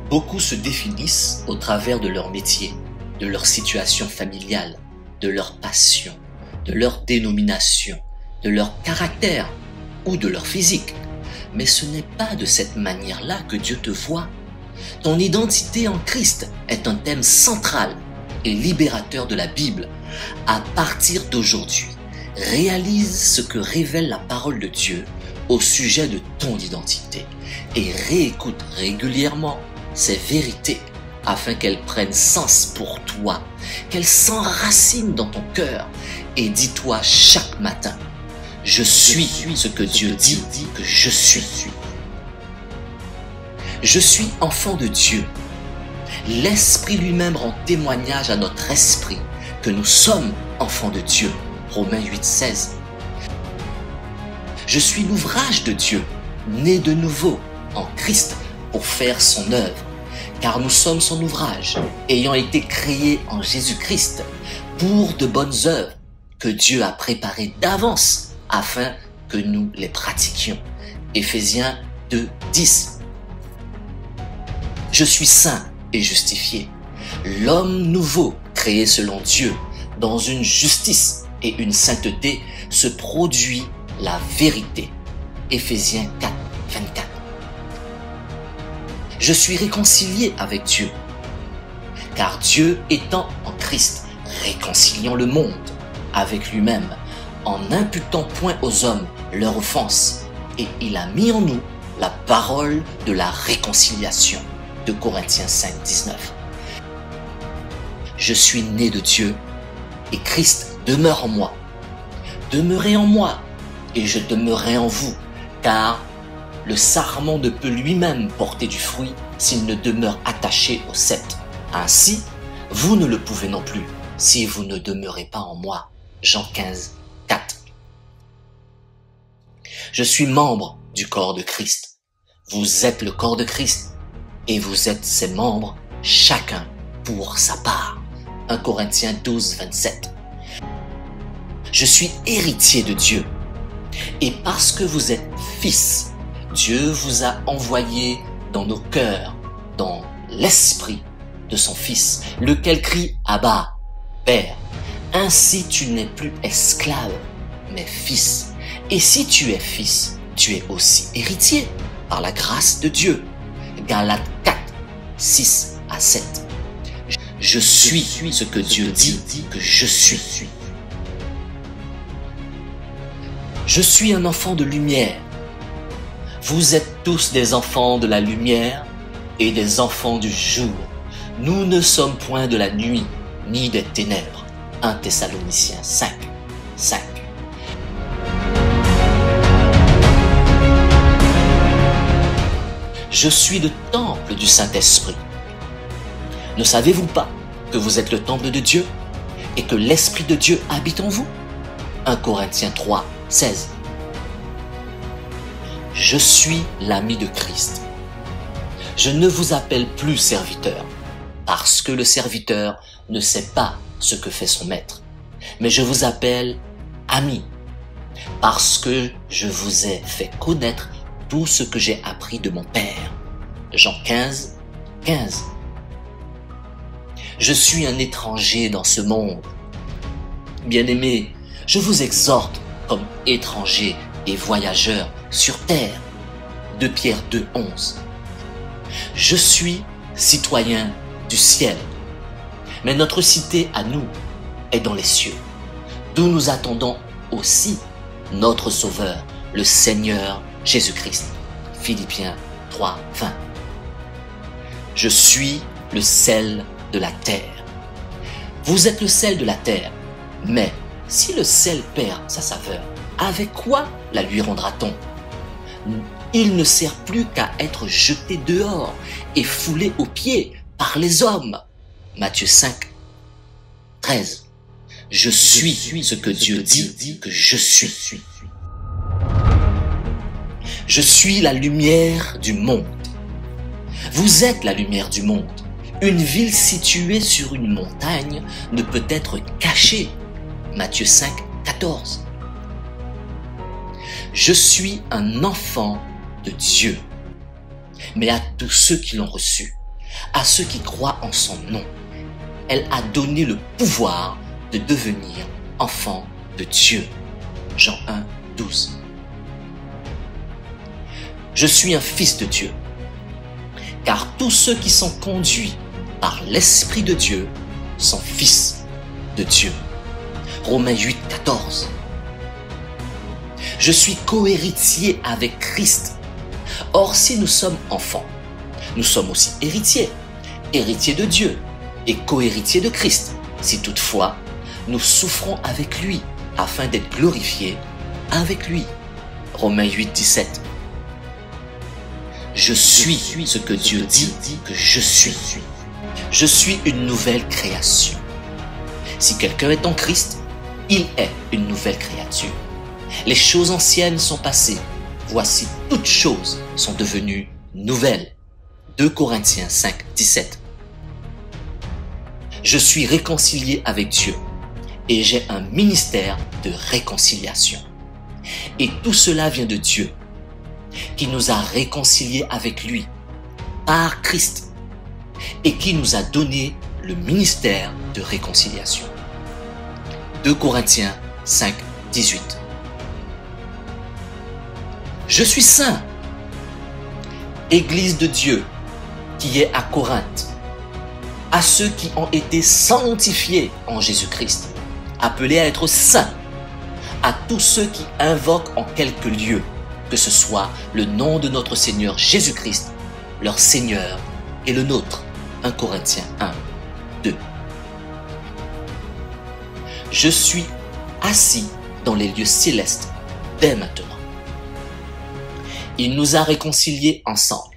Beaucoup se définissent au travers de leur métier, de leur situation familiale, de leur passion, de leur dénomination, de leur caractère ou de leur physique. Mais ce n'est pas de cette manière-là que Dieu te voit. Ton identité en Christ est un thème central et libérateur de la Bible. À partir d'aujourd'hui, réalise ce que révèle la parole de Dieu au sujet de ton identité et réécoute régulièrement ces vérités afin qu'elles prennent sens pour toi, qu'elles s'enracinent dans ton cœur et dis-toi chaque matin: je suis ce que Dieu dit que je suis. Je suis enfant de Dieu. L'Esprit lui-même rend témoignage à notre esprit que nous sommes enfants de Dieu. Romains 8, 16. Je suis l'ouvrage de Dieu, né de nouveau en Christ pour faire son œuvre, car nous sommes son ouvrage, ayant été créés en Jésus-Christ pour de bonnes œuvres que Dieu a préparées d'avance afin que nous les pratiquions. Éphésiens 2, 10. Je suis saint et justifié, l'homme nouveau créé selon Dieu, dans une justice et une sainteté se produit la vérité. Éphésiens 4, 24. Je suis réconcilié avec Dieu, car Dieu étant en Christ, réconciliant le monde avec lui-même, en n'imputant point aux hommes leur offense, et il a mis en nous la parole de la réconciliation. De Corinthiens 5, 19. Je suis né de Dieu et Christ demeure en moi. Demeurez en moi et je demeurerai en vous, car le sarment ne peut lui-même porter du fruit s'il ne demeure attaché au cep. Ainsi, vous ne le pouvez non plus si vous ne demeurez pas en moi. Jean 15, 4. Je suis membre du corps de Christ. Vous êtes le corps de Christ. Et vous êtes ses membres, chacun pour sa part. 1 Corinthiens 12, 27. Je suis héritier de Dieu. Et parce que vous êtes fils, Dieu vous a envoyé dans nos cœurs, dans l'esprit de son Fils, lequel crie Abba, Père. Ainsi tu n'es plus esclave, mais fils. Et si tu es fils, tu es aussi héritier par la grâce de Dieu. Galates 4, 6 à 7. Je suis ce que Dieu dit que je suis. Je suis un enfant de lumière. Vous êtes tous des enfants de la lumière et des enfants du jour. Nous ne sommes point de la nuit ni des ténèbres. 1 Thessaloniciens 5, 5. Je suis le temple du Saint-Esprit. Ne savez-vous pas que vous êtes le temple de Dieu et que l'Esprit de Dieu habite en vous? 1 Corinthiens 3, 16. Je suis l'ami de Christ. Je ne vous appelle plus serviteur, parce que le serviteur ne sait pas ce que fait son maître. Mais je vous appelle ami, parce que je vous ai fait connaître tout ce que j'ai appris de mon Père. Jean 15, 15. Je suis un étranger dans ce monde. Bien-aimés, je vous exhorte comme étrangers et voyageurs sur terre. 2 Pierre 2, 11. Je suis citoyen du ciel, mais notre cité à nous est dans les cieux, d'où nous attendons aussi notre Sauveur, le Seigneur Jésus-Christ. Philippiens 3, 20. Je suis le sel de la terre. Vous êtes le sel de la terre, mais si le sel perd sa saveur, avec quoi la lui rendra-t-on? Il ne sert plus qu'à être jeté dehors et foulé aux pieds par les hommes. Matthieu 5, 13. Je suis ce que Dieu dit que je suis. Je suis la lumière du monde. Vous êtes la lumière du monde. Une ville située sur une montagne ne peut être cachée. Matthieu 5, 14. Je suis un enfant de Dieu. Mais à tous ceux qui l'ont reçu, à ceux qui croient en son nom. Elle a donné le pouvoir de devenir enfants de Dieu. Jean 1, 12. Je suis un fils de Dieu, car tous ceux qui sont conduits par l'Esprit de Dieu sont fils de Dieu. Romains 8, 14. Je suis cohéritier avec Christ. Or, si nous sommes enfants, nous sommes aussi héritiers, héritiers de Dieu et cohéritiers de Christ, si toutefois nous souffrons avec lui, afin d'être glorifiés avec lui. Romains 8, 17. Je suis ce que Dieu dit que je suis. Je suis une nouvelle création. Si quelqu'un est en Christ, il est une nouvelle créature. Les choses anciennes sont passées. Voici, toutes choses sont devenues nouvelles. 2 Corinthiens 5, 17. Je suis réconcilié avec Dieu et j'ai un ministère de réconciliation. Et tout cela vient de Dieu, qui nous a réconciliés avec lui par Christ et qui nous a donné le ministère de réconciliation. 2 Corinthiens 5, 18. Je suis saint, Église de Dieu qui est à Corinthe, à ceux qui ont été sanctifiés en Jésus-Christ, appelés à être saints, à tous ceux qui invoquent en quelque lieu, que ce soit le nom de notre Seigneur Jésus-Christ, leur Seigneur et le nôtre. 1 Corinthiens 1, 2. Je suis assis dans les lieux célestes dès maintenant. Il nous a réconciliés ensemble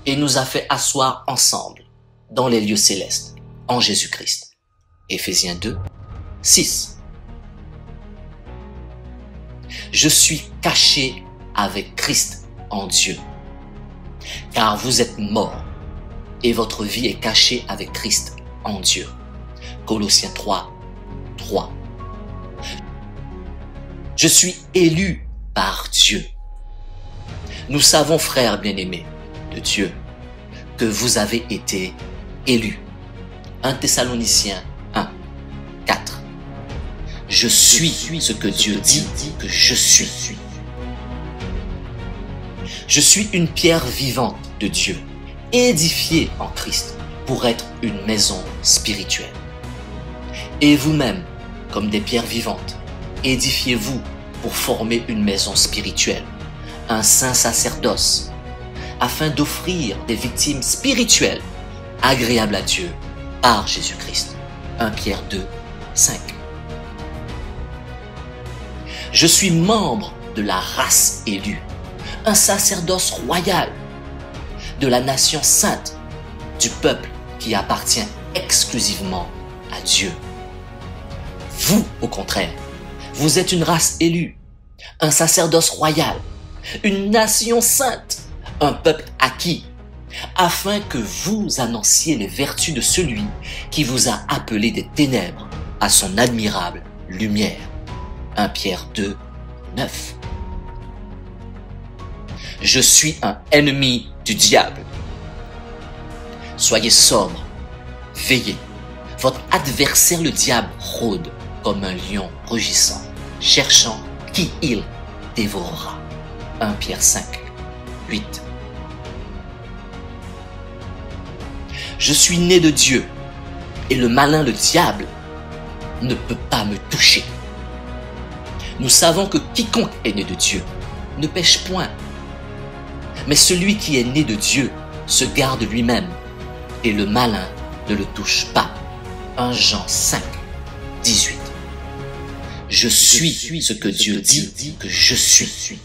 et nous a fait asseoir ensemble dans les lieux célestes en Jésus-Christ. Éphésiens 2, 6. Je suis caché avec Christ en Dieu, car vous êtes morts et votre vie est cachée avec Christ en Dieu. Colossiens 3, 3. Je suis élu par Dieu. Nous savons, frères bien-aimés de Dieu, que vous avez été élus. 1 Thessaloniciens 1, 4. Je suis ce que Dieu dit que je suis. Je suis une pierre vivante de Dieu, édifiée en Christ pour être une maison spirituelle. Et vous-même, comme des pierres vivantes, édifiez-vous pour former une maison spirituelle, un saint sacerdoce, afin d'offrir des victimes spirituelles agréables à Dieu par Jésus-Christ. 1 Pierre 2, 5. Je suis membre de la race élue, un sacerdoce royal, de la nation sainte, du peuple qui appartient exclusivement à Dieu. Vous, au contraire, vous êtes une race élue, un sacerdoce royal, une nation sainte, un peuple acquis, afin que vous annonciez les vertus de celui qui vous a appelé des ténèbres à son admirable lumière. 1 Pierre 2, 9. Je suis un ennemi du diable. Soyez sobre, veillez. Votre adversaire le diable rôde comme un lion rugissant, cherchant qui il dévorera. 1 Pierre 5, 8. Je suis né de Dieu et le malin, le diable, ne peut pas me toucher. Nous savons que quiconque est né de Dieu ne pêche point. Mais celui qui est né de Dieu se garde lui-même et le malin ne le touche pas. 1 Jean 5, 18. Je suis ce que Dieu dit que je suis.